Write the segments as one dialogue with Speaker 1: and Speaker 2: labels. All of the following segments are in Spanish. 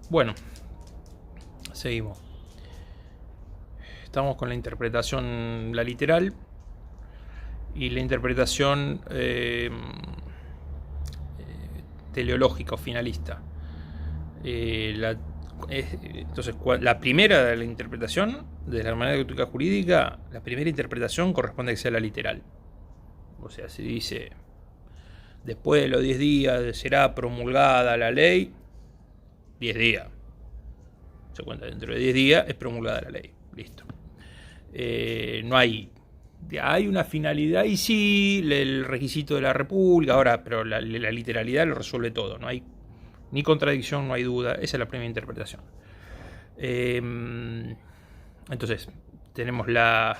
Speaker 1: Bueno, seguimos. Estamos con la interpretación, la literal y la interpretación teleológica o finalista. Entonces, la primera de la interpretación de la hermenéutica jurídica, la primera interpretación corresponde a que sea la literal. O sea, se dice, después de los 10 días será promulgada la ley, 10 días. Se cuenta, dentro de 10 días es promulgada la ley. Listo. No hay una finalidad y sí, el requisito de la República, ahora, pero la literalidad lo resuelve todo. No hay ni contradicción, no hay duda. Esa es la primera interpretación. Entonces, tenemos la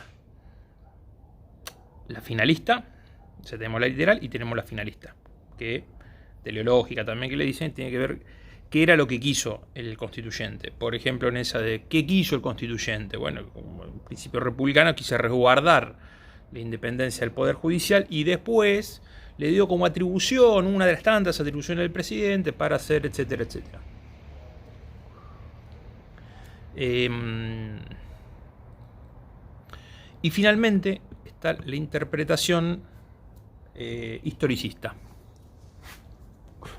Speaker 1: finalista, o sea, tenemos la literal y tenemos la finalista, que teleológica también, que le dicen, tiene que ver qué era lo que quiso el constituyente. Por ejemplo, en esa de qué quiso el constituyente. Bueno, como el principio republicano quise resguardar la independencia del Poder Judicial y después le dio como atribución, una de las tantas atribuciones del presidente para hacer, etcétera, etcétera. Y finalmente está la interpretación historicista.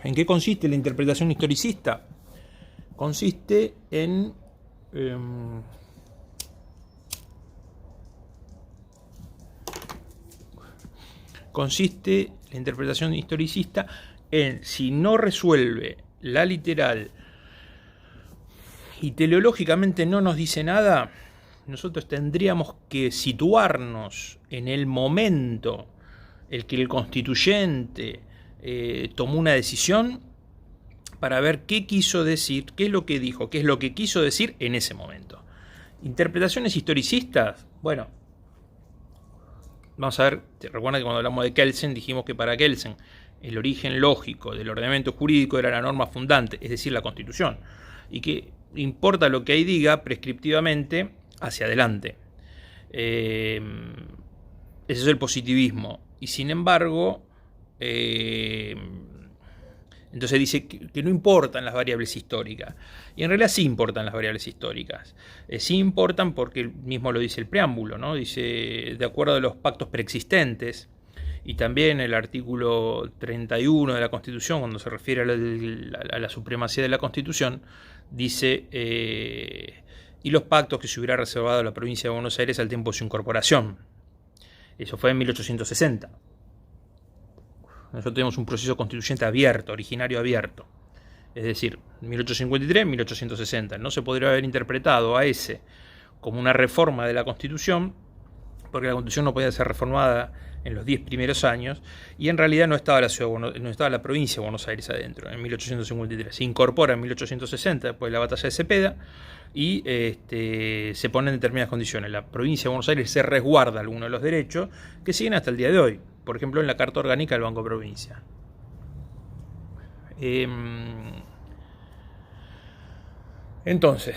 Speaker 1: ¿En qué consiste la interpretación historicista? Consiste en la interpretación historicista en, si no resuelve la literal y teleológicamente no nos dice nada, nosotros tendríamos que situarnos en el momento en que el constituyente tomó una decisión para ver qué quiso decir, qué es lo que dijo, qué es lo que quiso decir en ese momento. Interpretaciones historicistas, bueno, vamos a ver, te recuerda que cuando hablamos de Kelsen dijimos que para Kelsen el origen lógico del ordenamiento jurídico era la norma fundante, es decir, la Constitución, y que importa lo que ahí diga prescriptivamente hacia adelante. Ese es el positivismo. Y sin embargo, entonces dice que no importan las variables históricas. Y en realidad sí importan las variables históricas. Sí importan porque mismo lo dice el preámbulo, ¿no? Dice, de acuerdo a los pactos preexistentes, y también el artículo 31 de la Constitución, cuando se refiere a la supremacía de la Constitución, dice, y los pactos que se hubiera reservado a la provincia de Buenos Aires al tiempo de su incorporación. Eso fue en 1860. Nosotros tenemos un proceso constituyente abierto, originario abierto. Es decir, 1853, 1860. No se podría haber interpretado a ese como una reforma de la Constitución, porque la Constitución no podía ser reformada en los 10 primeros años, y en realidad no estaba no estaba la provincia de Buenos Aires adentro, en 1853. Se incorpora en 1860, después de la batalla de Cepeda, y se ponen determinadas condiciones. La provincia de Buenos Aires se resguarda algunos de los derechos que siguen hasta el día de hoy, por ejemplo en la Carta Orgánica del Banco Provincia. Entonces,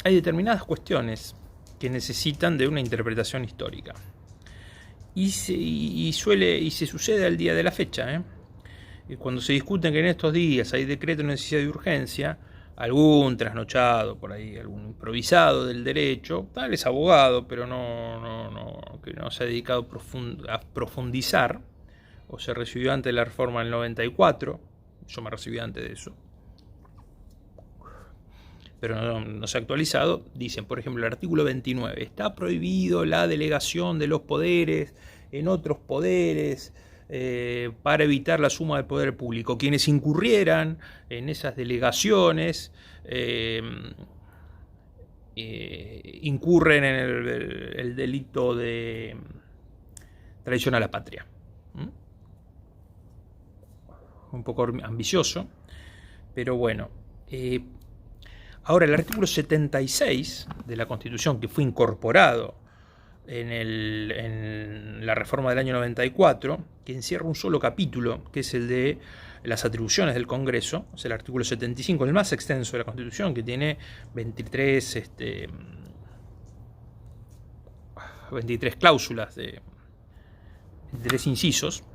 Speaker 1: hay determinadas cuestiones que necesitan de una interpretación histórica. Y se sucede al día de la fecha. Cuando se discuten que en estos días hay decreto de necesidad de urgencia, algún trasnochado por ahí, algún improvisado del derecho, tal es abogado, pero que no se ha dedicado a profundizar, o se recibió antes de la reforma del 94, yo me recibí antes de eso, pero no se ha actualizado. Dicen, por ejemplo, el artículo 29, está prohibido la delegación de los poderes en otros poderes para evitar la suma del poder público. Quienes incurrieran en esas delegaciones incurren en el delito de traición a la patria. Un poco ambicioso, pero bueno. Ahora, el artículo 76 de la Constitución, que fue incorporado en la reforma del año 94, que encierra un solo capítulo, que es el de las atribuciones del Congreso, es el artículo 75, el más extenso de la Constitución, que tiene 23 cláusulas de 23 incisos.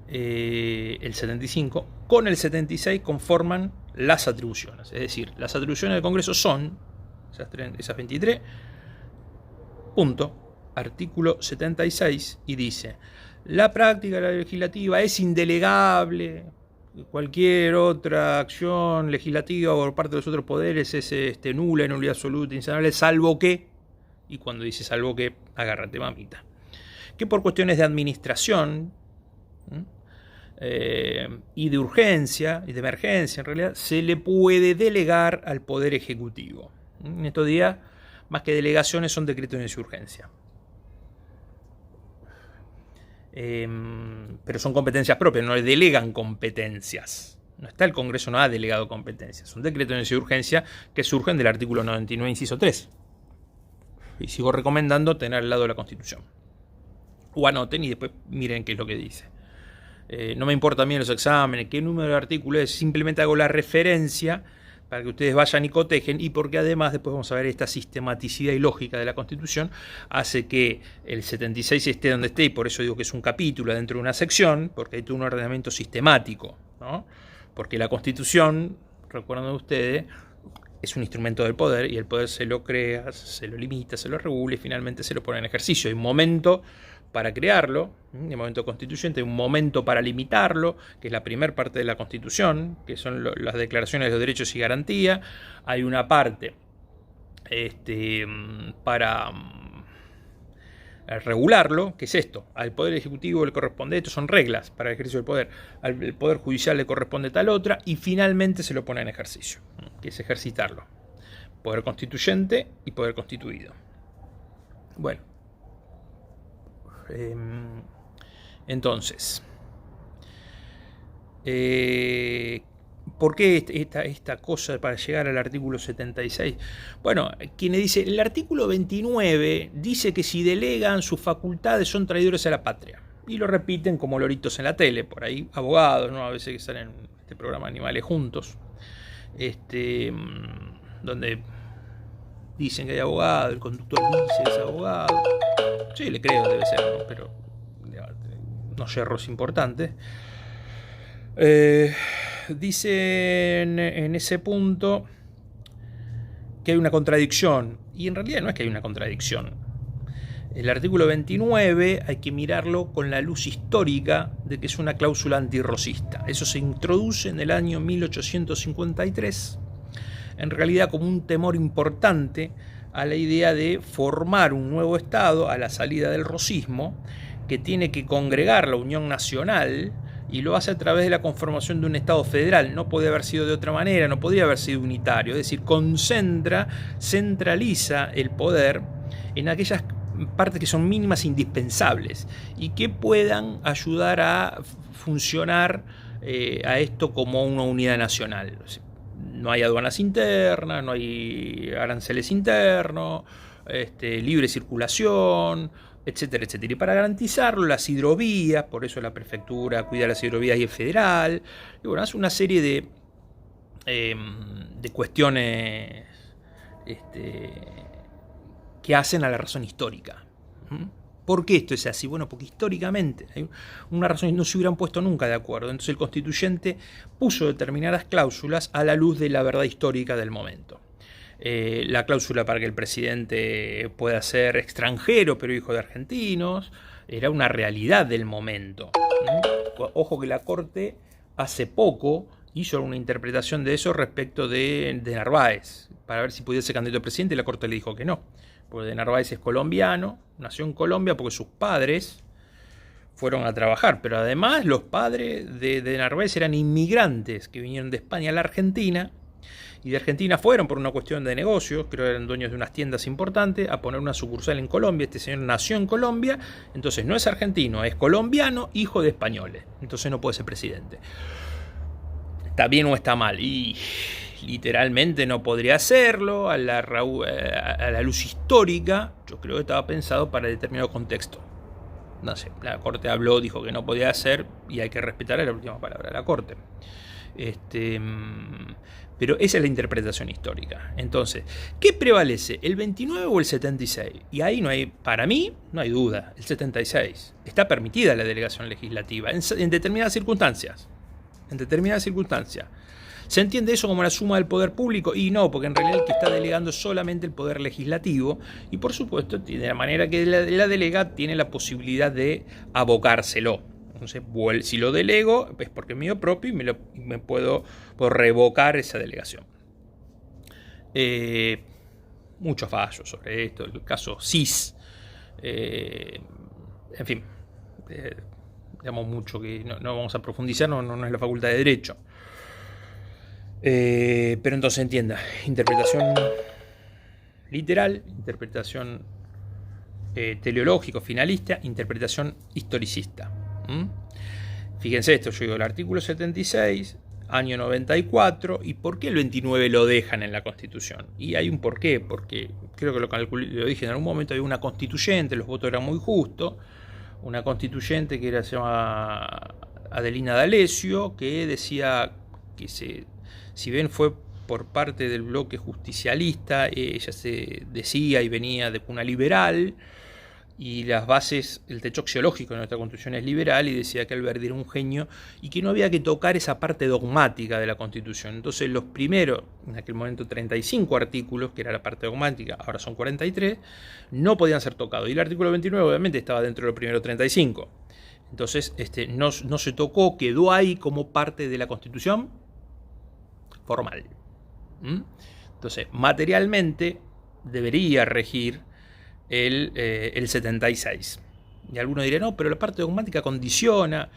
Speaker 1: el 75, con el 76 conforman las atribuciones. Es decir, las atribuciones del Congreso son esas 23, punto, artículo 76, y dice: la práctica legislativa es indelegable. Cualquier otra acción legislativa por parte de los otros poderes es nula, nulidad absoluta, insanable, salvo que, y cuando dice salvo que, agárrate mamita, que por cuestiones de administración y de urgencia y de emergencia, en realidad, se le puede delegar al Poder Ejecutivo. En estos días, más que delegaciones, son decretos de urgencia. Pero son competencias propias, no le delegan competencias. No está el Congreso, no ha delegado competencias. Son decretos de urgencia que surgen del artículo 99, inciso 3. Y sigo recomendando tener al lado de la Constitución. O anoten y después miren qué es lo que dice. No me importa a mí en los exámenes qué número de artículo es, simplemente hago la referencia para que ustedes vayan y cotejen, y porque además después vamos a ver esta sistematicidad y lógica de la Constitución hace que el 76 esté donde esté, y por eso digo que es un capítulo dentro de una sección, porque hay todo un ordenamiento sistemático, ¿no? Porque la Constitución, recuerden ustedes, es un instrumento del poder, y el poder se lo crea, se lo limita, se lo regula y finalmente se lo pone en ejercicio. Hay un momento para crearlo, el momento constituyente, hay un momento para limitarlo, que es la primera parte de la Constitución, que son las declaraciones de los derechos y garantías. Hay una parte para regularlo, que es esto: al Poder Ejecutivo le corresponde esto, son reglas para el ejercicio del poder, al Poder Judicial le corresponde tal otra, y finalmente se lo pone en ejercicio, que es ejercitarlo. Poder constituyente y poder constituido. Bueno, entonces, ¿por qué esta cosa para llegar al artículo 76? Bueno, quien dice, el artículo 29 dice que si delegan sus facultades son traidores a la patria. Y lo repiten como loritos en la tele, por ahí abogados, ¿no? A veces que salen en este programa Animales Juntos, donde dicen que hay abogado, el conductor dice que es abogado. Sí, le creo, debe ser, ¿no? Pero no yerros importantes. Dicen en ese punto que hay una contradicción, y en realidad no es que hay una contradicción. El artículo 29 hay que mirarlo con la luz histórica de que es una cláusula antirrosista. Eso se introduce en el año 1853, en realidad como un temor importante a la idea de formar un nuevo Estado a la salida del rosismo, que tiene que congregar la Unión Nacional, y lo hace a través de la conformación de un Estado federal. No puede haber sido de otra manera, no podría haber sido unitario, es decir, centraliza el poder en aquellas partes que son mínimas e indispensables y que puedan ayudar a funcionar a esto como una unidad nacional. No hay aduanas internas, no hay aranceles internos, libre circulación, etcétera, etcétera. Y para garantizarlo, las hidrovías, por eso la prefectura cuida las hidrovías y el federal, y bueno, hace una serie de cuestiones que hacen a la razón histórica. ¿Por qué esto es así? Bueno, porque históricamente hay una razón, no se hubieran puesto nunca de acuerdo. Entonces el constituyente puso determinadas cláusulas a la luz de la verdad histórica del momento. La cláusula para que el presidente pueda ser extranjero pero hijo de argentinos era una realidad del momento. Ojo que la Corte hace poco hizo una interpretación de eso respecto de Narváez, para ver si podía ser candidato a presidente, y la Corte le dijo que no, porque de Narváez es colombiano, nació en Colombia porque sus padres fueron a trabajar, pero además los padres de Narváez eran inmigrantes que vinieron de España a la Argentina, y de Argentina fueron por una cuestión de negocios, creo que eran dueños de unas tiendas importantes, a poner una sucursal en Colombia. Este señor nació en Colombia, entonces no es argentino, es colombiano, hijo de españoles, entonces no puede ser presidente. ¿Está bien o está mal? Y literalmente no podría hacerlo a la luz histórica. Yo creo que estaba pensado para determinado contexto. No sé, la Corte habló, dijo que no podía hacer, y hay que respetar la última palabra de la Corte. Pero esa es la interpretación histórica. Entonces, ¿qué prevalece? ¿El 29 o el 76? Y ahí no hay, para mí, no hay duda, el 76. Está permitida la delegación legislativa en determinadas circunstancias. En determinadas circunstancias. ¿Se entiende eso como la suma del poder público? Y no, porque en realidad el que está delegando es solamente el poder legislativo y por supuesto de la manera que la delega tiene la posibilidad de abocárselo. Entonces, si lo delego es porque es mío propio y me puedo revocar esa delegación. Muchos fallos sobre esto, el caso CIS, en fin, digamos mucho que no vamos a profundizar, no es la facultad de Derecho. Pero entonces entienda, interpretación literal, interpretación teleológico, finalista, interpretación historicista. Fíjense esto, yo digo el artículo 76, año 94, ¿y por qué el 29 lo dejan en la Constitución? Y hay un porqué, porque creo que lo dije en algún momento, había una constituyente, los votos eran muy justos, una constituyente que se llama Adelina D'Alessio, que decía que si bien fue por parte del bloque justicialista, ella se decía y venía de cuna liberal, y las bases, el techo axiológico de nuestra Constitución es liberal, y decía que Alberti era un genio y que no había que tocar esa parte dogmática de la Constitución. Entonces los primeros, en aquel momento 35 artículos, que era la parte dogmática, ahora son 43, no podían ser tocados. Y el artículo 29 obviamente estaba dentro de los primeros 35. Entonces no se tocó, quedó ahí como parte de la Constitución formal. Entonces, materialmente debería regir el 76. Y algunos dirían, no, pero la parte dogmática condiciona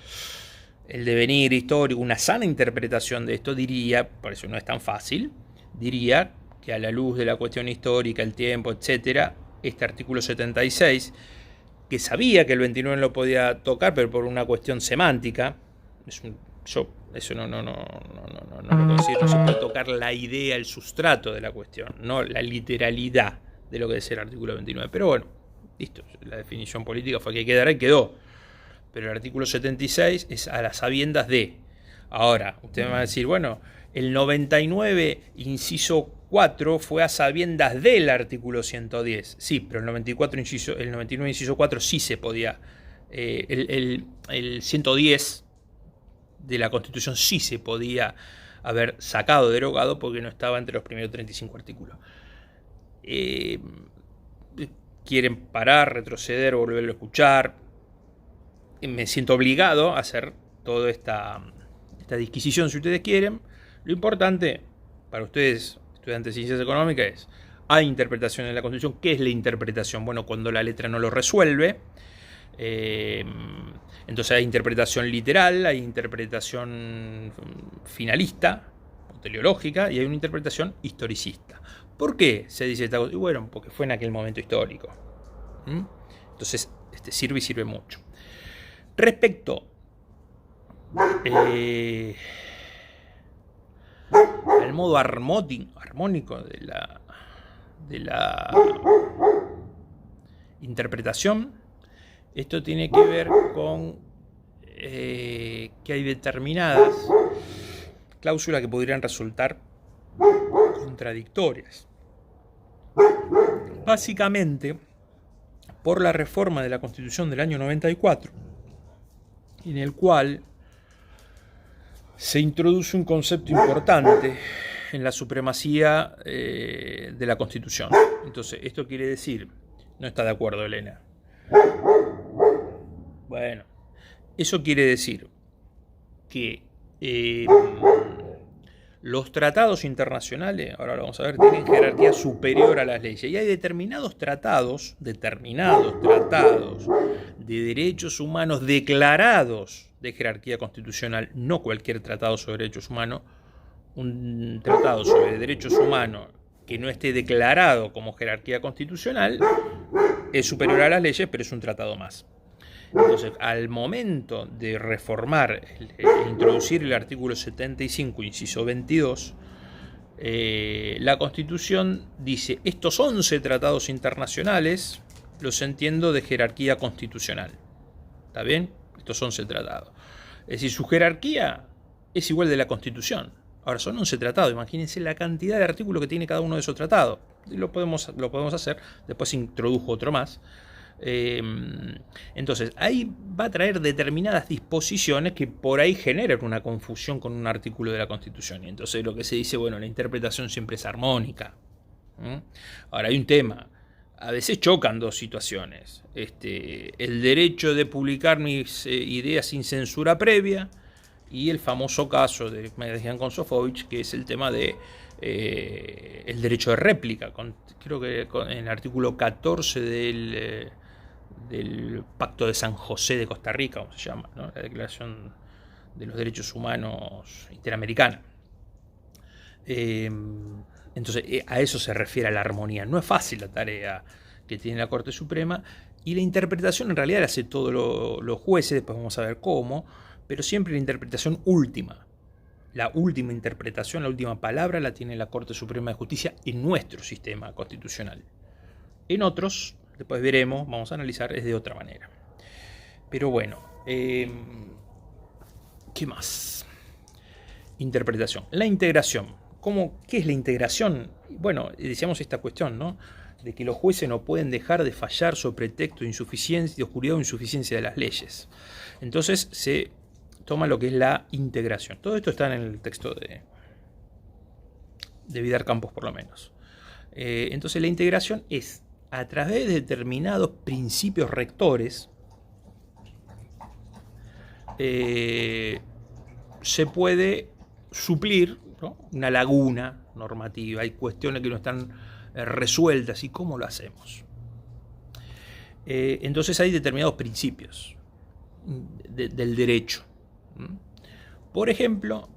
Speaker 1: el devenir histórico. Una sana interpretación de esto diría, por eso no es tan fácil, diría que a la luz de la cuestión histórica, el tiempo, etcétera, este artículo 76, que sabía que el 29 no lo podía tocar, pero por una cuestión semántica, eso no lo considero, no se puede tocar la idea, el sustrato de la cuestión, no la literalidad de lo que es el artículo 29. Pero bueno, listo, la definición política fue que quedará y quedó. Pero el artículo 76 es a las sabiendas de. Ahora, usted me va a decir, bueno, el 99, inciso 4, fue a sabiendas del artículo 110. Sí, pero el 99, inciso 4, sí se podía. El 110 de la Constitución sí se podía haber sacado, derogado, porque no estaba entre los primeros 35 artículos. Quieren parar, retroceder, volverlo a escuchar. Me siento obligado a hacer toda esta disquisición si ustedes quieren. Lo importante para ustedes, estudiantes de ciencias económicas, es: hay interpretación en la Constitución. ¿Qué es la interpretación? Bueno, cuando la letra no lo resuelve. Entonces hay interpretación literal, hay interpretación finalista o teleológica, y hay una interpretación historicista. ¿Por qué se dice esta cosa? Y bueno, porque fue en aquel momento histórico. Entonces sirve y sirve mucho. Respecto al modo armónico de la interpretación, esto tiene que ver con que hay determinadas cláusulas que podrían resultar contradictorias. Básicamente, por la reforma de la Constitución del año 94, en el cual se introduce un concepto importante en la supremacía de la Constitución. Entonces, esto quiere decir, no está de acuerdo, Elena. Bueno, eso quiere decir que los tratados internacionales, ahora lo vamos a ver, tienen jerarquía superior a las leyes. Y hay determinados tratados de derechos humanos declarados de jerarquía constitucional, no cualquier tratado sobre derechos humanos. Un tratado sobre derechos humanos que no esté declarado como jerarquía constitucional es superior a las leyes, pero es un tratado más. Entonces, al momento de reformar e introducir el artículo 75, inciso 22, la Constitución dice: estos 11 tratados internacionales los entiendo de jerarquía constitucional. ¿Está bien? Estos 11 tratados. Es decir, su jerarquía es igual de la Constitución. Ahora, son 11 tratados, imagínense la cantidad de artículos que tiene cada uno de esos tratados. Lo podemos hacer, después introdujo otro más. Entonces, ahí va a traer determinadas disposiciones que por ahí generan una confusión con un artículo de la Constitución. Y entonces lo que se dice, bueno, la interpretación siempre es armónica. Ahora, hay un tema. A veces chocan dos situaciones. El derecho de publicar mis ideas sin censura previa y el famoso caso de Median con Sofovich, que es el tema de el derecho de réplica. Creo que en el artículo 14 del Pacto de San José de Costa Rica, como se llama, ¿no? La Declaración de los Derechos Humanos Interamericana. Entonces, a eso se refiere a la armonía. No es fácil la tarea que tiene la Corte Suprema, y la interpretación en realidad la hace todos los jueces, después vamos a ver cómo, pero siempre la interpretación última. La última interpretación, la última palabra la tiene la Corte Suprema de Justicia en nuestro sistema constitucional. En otros, después veremos, vamos a analizar, es de otra manera. Pero bueno, ¿qué más? Interpretación. La integración. ¿Qué es la integración? Bueno, decíamos esta cuestión, ¿no? De que los jueces no pueden dejar de fallar sobre pretexto de insuficiencia, de oscuridad o insuficiencia de las leyes. Entonces se toma lo que es la integración. Todo esto está en el texto de Vidar Campos, por lo menos. Entonces la integración es a través de determinados principios rectores se puede suplir, ¿no?, una laguna normativa. Hay cuestiones que no están resueltas, y cómo lo hacemos. Entonces hay determinados principios del derecho. Por ejemplo,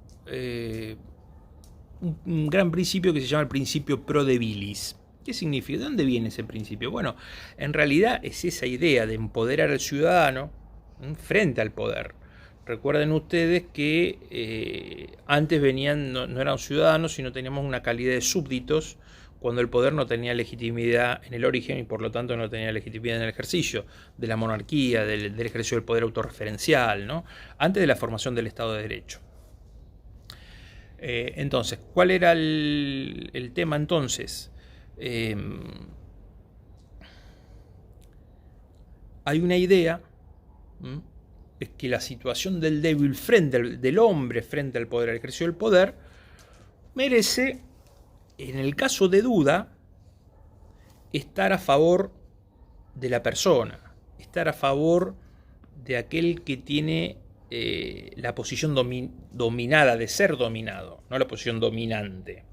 Speaker 1: un gran principio que se llama el principio pro debilis. ¿Qué significa? ¿De dónde viene ese principio? Bueno, en realidad es esa idea de empoderar al ciudadano frente al poder. Recuerden ustedes que antes no eran ciudadanos, sino teníamos una calidad de súbditos, cuando el poder no tenía legitimidad en el origen y por lo tanto no tenía legitimidad en el ejercicio de la monarquía, del ejercicio del poder autorreferencial, ¿no? Antes de la formación del Estado de Derecho. Entonces, ¿cuál era el tema entonces? Hay una idea, es que la situación del débil del hombre frente al poder, al ejercicio del poder, merece, en el caso de duda, estar a favor de la persona, estar a favor de aquel que tiene la posición dominada, de ser dominado, no la posición dominante.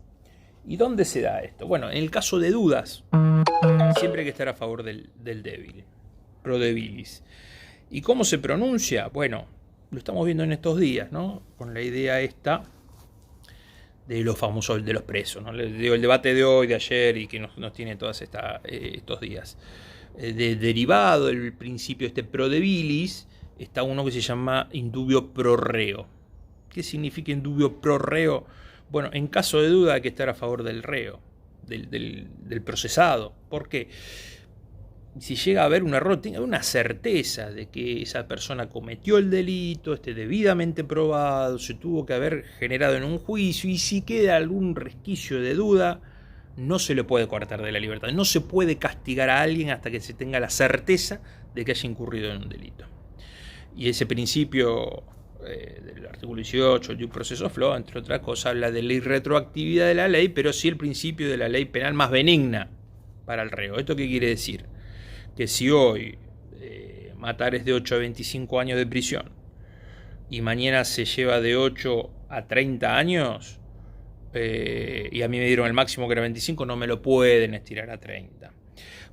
Speaker 1: ¿Y dónde se da esto? Bueno, en el caso de dudas, siempre hay que estar a favor del débil, pro debilis. ¿Y cómo se pronuncia? Bueno, lo estamos viendo en estos días, ¿no? Con la idea esta de los famosos, de los presos, ¿no? Les digo, el debate de hoy, de ayer, y que nos tiene todos estos días. Derivado del principio pro debilis, está uno que se llama indubio pro reo. ¿Qué significa indubio pro reo? Bueno, en caso de duda hay que estar a favor del reo, del procesado. ¿Por qué? Si llega a haber un error, tenga una certeza de que esa persona cometió el delito, esté debidamente probado, se tuvo que haber generado en un juicio, y si queda algún resquicio de duda, no se le puede coartar de la libertad. No se puede castigar a alguien hasta que se tenga la certeza de que haya incurrido en un delito. Y ese principio del artículo 18, el due process of law, entre otras cosas, habla de la irretroactividad de la ley, pero sí el principio de la ley penal más benigna para el reo. ¿Esto qué quiere decir? Que si hoy matar es de 8 a 25 años de prisión y mañana se lleva de 8 a 30 años, y a mí me dieron el máximo que era 25, no me lo pueden estirar a 30.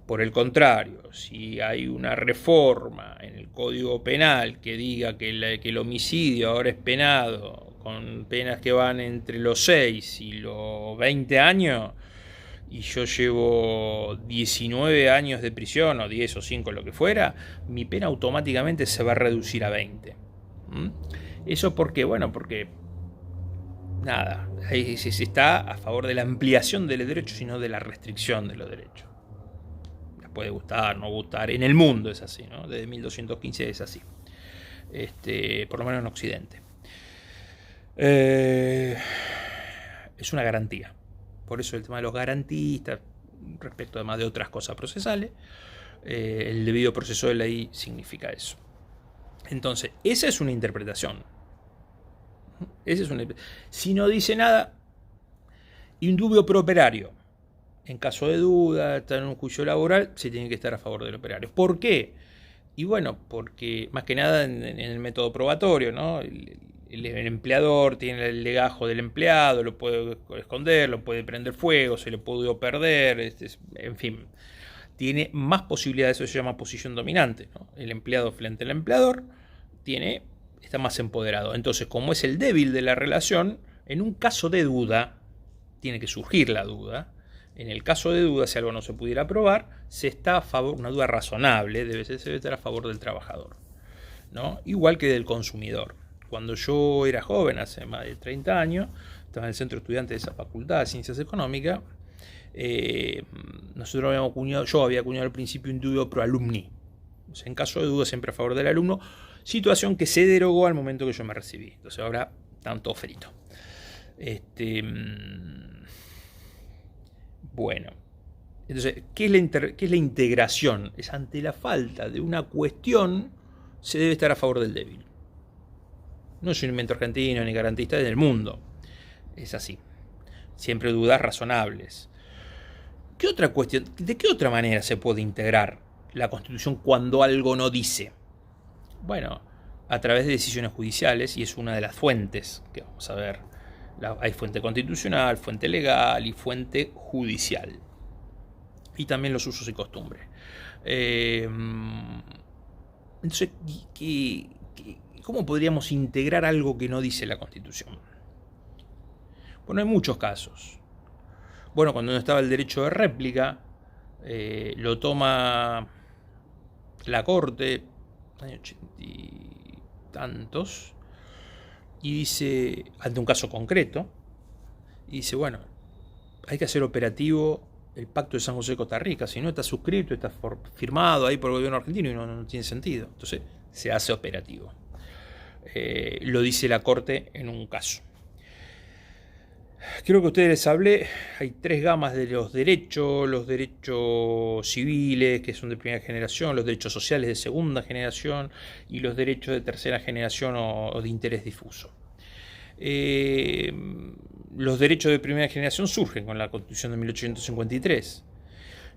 Speaker 1: Por el contrario, si hay una reforma en el Código Penal que diga que el homicidio ahora es penado con penas que van entre los 6 y los 20 años, y yo llevo 19 años de prisión, o 10 o 5, lo que fuera, mi pena automáticamente se va a reducir a 20. ¿Eso por qué? Bueno, porque nada, ahí se está a favor de la ampliación de los derechos, sino de la restricción de los derechos. Les puede gustar, no gustar, en el mundo es así, ¿no? Desde 1215 es así, por lo menos en Occidente. Es una garantía. Por eso el tema de los garantistas, respecto además de otras cosas procesales, el debido proceso de ley significa eso. Entonces, esa es una interpretación. Si no dice nada, indubio pro operario. En caso de duda, está en un juicio laboral, se tiene que estar a favor del operario. ¿Por qué? Y bueno, porque más que nada en el método probatorio, ¿no? El empleador tiene el legajo del empleado, lo puede esconder, lo puede prender fuego, se le puede perder, en fin. Tiene más posibilidades, eso se llama posición dominante, ¿no? El empleado frente al empleador está más empoderado. Entonces, como es el débil de la relación, en un caso de duda, tiene que surgir la duda. En el caso de duda, si algo no se pudiera probar, se está a favor, una duda razonable, se debe estar a favor del trabajador, ¿no? Igual que del consumidor. Cuando yo era joven, hace más de 30 años, estaba en el centro estudiante de esa facultad de Ciencias Económicas, yo había acuñado al principio un indubio pro alumni. O sea, en caso de duda, siempre a favor del alumno, situación que se derogó al momento que yo me recibí. Entonces ahora están todos fritos. Bueno, entonces, ¿qué es la integración? Es ante la falta de una cuestión, se debe estar a favor del débil. No es un invento argentino ni garantista del mundo. Es así. Siempre dudas razonables. ¿Qué otra cuestión? ¿De qué otra manera se puede integrar la Constitución cuando algo no dice? Bueno, a través de decisiones judiciales, y es una de las fuentes que vamos a ver. Hay fuente constitucional, fuente legal y fuente judicial. Y también los usos y costumbres. Entonces, ¿cómo podríamos integrar algo que no dice la Constitución? Bueno, hay muchos casos. Bueno, cuando no estaba el derecho de réplica, lo toma la Corte, años 80 y tantos, y dice, ante un caso concreto, y dice, bueno, hay que hacer operativo el Pacto de San José de Costa Rica, si no está suscrito, está firmado ahí por el gobierno argentino y no tiene sentido. Entonces se hace operativo. Lo dice la Corte en un caso. Creo que a ustedes les hablé, hay 3 gamas de los derechos civiles, que son de primera generación, los derechos sociales de segunda generación y los derechos de tercera generación o de interés difuso. Los derechos de primera generación surgen con la Constitución de 1853.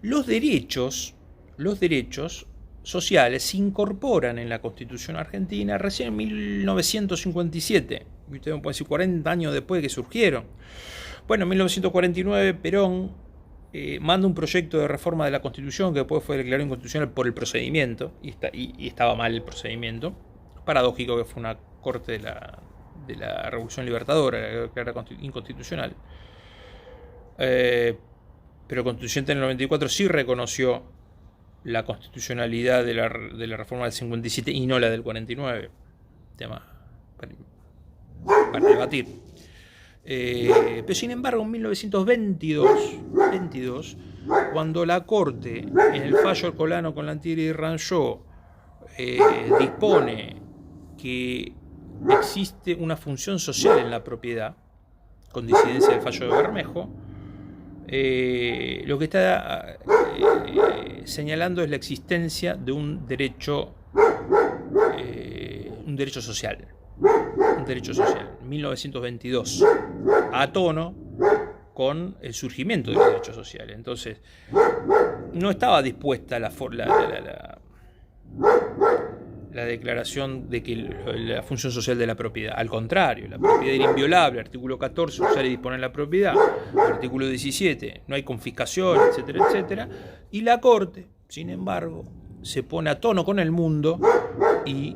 Speaker 1: Los derechos sociales se incorporan en la Constitución argentina recién en 1957. Y ustedes me pueden decir 40 años después de que surgieron. Bueno, en 1949 Perón manda un proyecto de reforma de la Constitución que después fue declarado inconstitucional por el procedimiento, y estaba mal el procedimiento. Paradójico que fue una corte de la Revolución Libertadora que era inconstitucional. Pero el constituyente en el 94 sí reconoció la constitucionalidad de la reforma del 57 y no la del 49. Tema para debatir. Pero sin embargo, en 1922, cuando la Corte, en el fallo Ercolano con Lantieri y Ranjó, dispone que existe una función social en la propiedad, con disidencia del fallo de Bermejo, lo que está señalando es la existencia de un derecho social. Un derecho social, 1922, a tono con el surgimiento de los derechos sociales. Entonces, no estaba dispuesta la declaración de que la función social de la propiedad. Al contrario, la propiedad era inviolable, artículo 14, usar y disponer la propiedad, artículo 17, no hay confiscación, etcétera, etcétera. Y la Corte, sin embargo, se pone a tono con el mundo y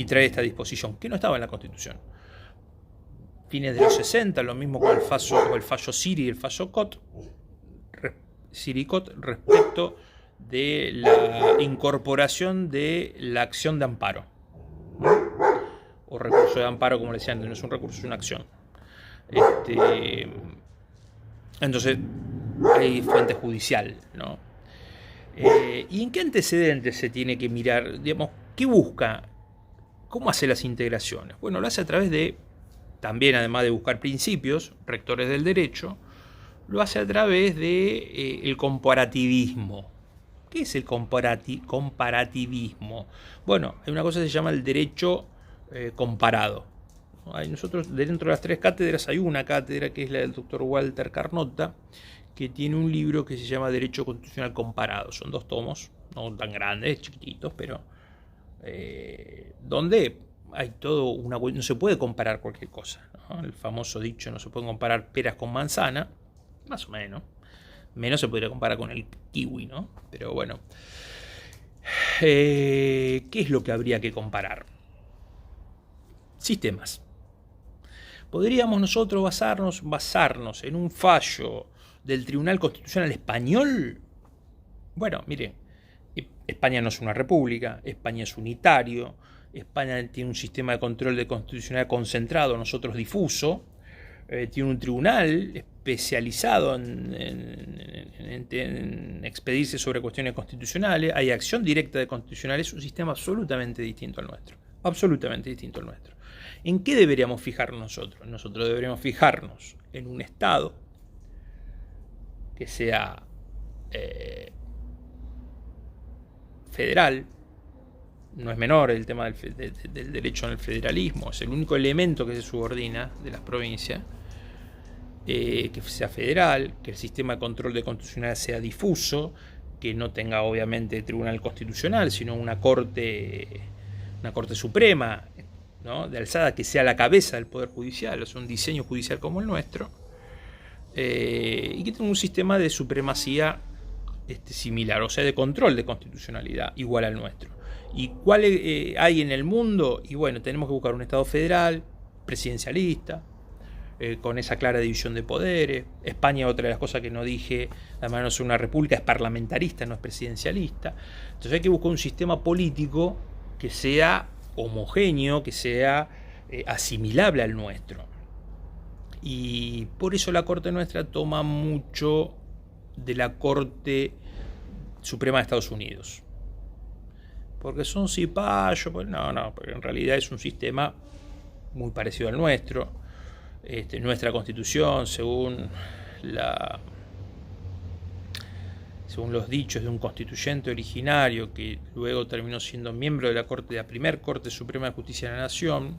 Speaker 1: trae esta disposición, que no estaba en la Constitución. Fines de los 60, lo mismo con el fallo Siri y el fallo Cot, Siri-Cot, respecto de la incorporación de la acción de amparo, o recurso de amparo, como le decían, no es un recurso, es una acción. Entonces, hay fuente judicial, ¿no? ¿Y en qué antecedentes se tiene que mirar? Digamos, ¿qué busca ¿Cómo hace las integraciones? Bueno, lo hace a través de, también además de buscar principios, rectores del derecho, lo hace a través de el comparativismo. ¿Qué es el comparativismo? Bueno, hay una cosa que se llama el derecho comparado. Nosotros, dentro de las 3 cátedras, hay una cátedra que es la del doctor Walter Carnota, que tiene un libro que se llama Derecho Constitucional Comparado. Son 2 tomos, no tan grandes, chiquititos, pero donde hay todo no se puede comparar cualquier cosa, ¿no? El famoso dicho, no se pueden comparar peras con manzana, más o menos. Menos se podría comparar con el kiwi, ¿no? Pero bueno. ¿Qué es lo que habría que comparar? Sistemas. ¿Podríamos nosotros basarnos en un fallo del Tribunal Constitucional Español? Bueno, miren, España no es una república, España es unitario, España tiene un sistema de control de constitucionalidad concentrado, nosotros difuso, tiene un tribunal especializado en expedirse sobre cuestiones constitucionales, hay acción directa de constitucionales, es un sistema absolutamente distinto al nuestro, absolutamente distinto al nuestro. ¿En qué deberíamos fijarnos nosotros? Nosotros deberíamos fijarnos en un Estado que sea federal. No es menor el tema del derecho al federalismo, es el único elemento que se subordina de las provincias, que sea federal, que el sistema de control de constitucionalidad sea difuso, que no tenga obviamente tribunal constitucional, sino una corte suprema, ¿no?, de alzada, que sea la cabeza del Poder Judicial, o sea, un diseño judicial como el nuestro, y que tenga un sistema de supremacía similar, o sea, de control de constitucionalidad igual al nuestro. ¿Y cuál hay en el mundo? Y bueno, tenemos que buscar un Estado federal, presidencialista, con esa clara división de poderes. España, otra de las cosas que no dije, además no es una república, es parlamentarista, no es presidencialista. Entonces hay que buscar un sistema político que sea homogéneo, que sea asimilable al nuestro. Y por eso la Corte nuestra toma mucho de la Corte Suprema de Estados Unidos. Porque son cipayos, pues no, porque en realidad es un sistema muy parecido al nuestro. Nuestra Constitución, según los dichos de un constituyente originario que luego terminó siendo miembro de la primer Corte Suprema de Justicia de la Nación,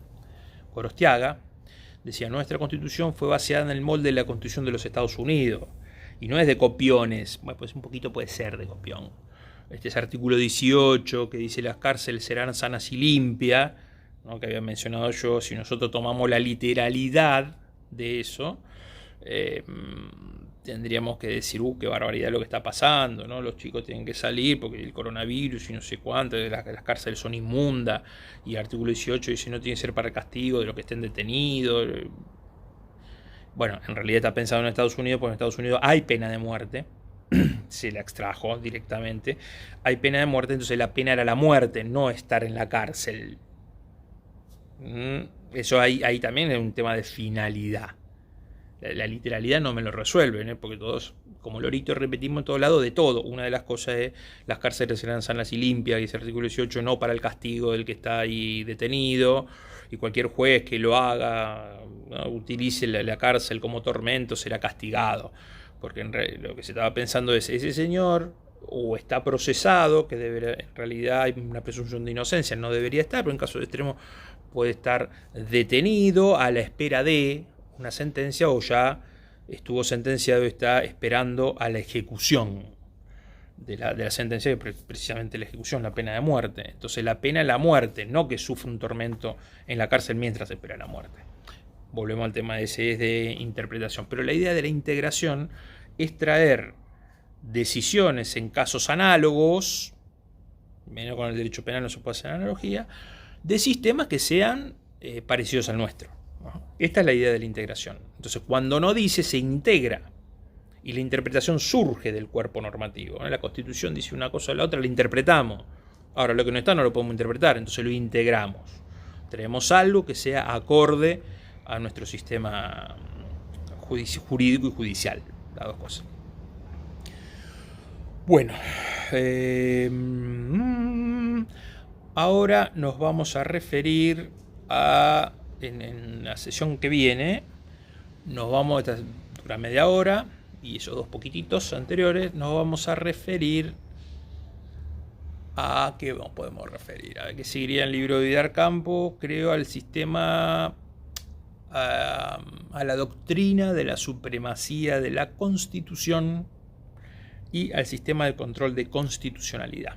Speaker 1: Gorostiaga, decía: nuestra Constitución fue basada en el molde de la Constitución de los Estados Unidos y no es de copiones. Bueno, pues un poquito puede ser de copión. Este es artículo 18 que dice: las cárceles serán sanas y limpias, ¿no?, que había mencionado yo. Si nosotros tomamos la literalidad de eso, tendríamos que decir: qué barbaridad lo que está pasando, ¿no? Los chicos tienen que salir porque el coronavirus y no sé cuánto, las cárceles son inmundas, y el artículo 18 dice: no tiene que ser para castigo de los que estén detenidos. Bueno, en realidad está pensado en Estados Unidos, porque en Estados Unidos hay pena de muerte, se la extrajo directamente, hay pena de muerte, entonces la pena era la muerte, no estar en la cárcel. Eso ahí también es un tema de finalidad. La literalidad no me lo resuelven, porque todos, como loritos, repetimos en todos lados de todo. Una de las cosas es: las cárceles serán sanas y limpias, dice el artículo 18, no para el castigo del que está ahí detenido, y cualquier juez que lo haga, ¿no?, utilice la cárcel como tormento, será castigado. Porque lo que se estaba pensando es: ese señor o está procesado, que en realidad hay una presunción de inocencia, no debería estar, pero en caso de extremo puede estar detenido a la espera de una sentencia, o ya estuvo sentenciado y está esperando a la ejecución de la sentencia, que precisamente la ejecución, la pena de muerte. Entonces la pena es la muerte, no que sufre un tormento en la cárcel mientras espera la muerte. Volvemos al tema ese, es de interpretación. Pero la idea de la integración es traer decisiones en casos análogos, menos con el derecho penal no se puede hacer analogía, de sistemas que sean parecidos al nuestro, ¿no? Esta es la idea de la integración. Entonces, cuando no dice, se integra, y la interpretación surge del cuerpo normativo, ¿no? La Constitución dice una cosa o la otra, la interpretamos. Ahora, lo que no está no lo podemos interpretar, entonces lo integramos. Traemos algo que sea acorde a nuestro sistema jurídico y judicial, las dos cosas. Bueno, ahora nos vamos a referir a, en la sesión que viene, nos vamos, esta dura media hora, y esos dos poquititos anteriores, nos vamos a referir a qué nos podemos referir, a qué seguiría el libro de Vidar Campo, creo al sistema, a la doctrina de la supremacía de la Constitución y al sistema de control de constitucionalidad.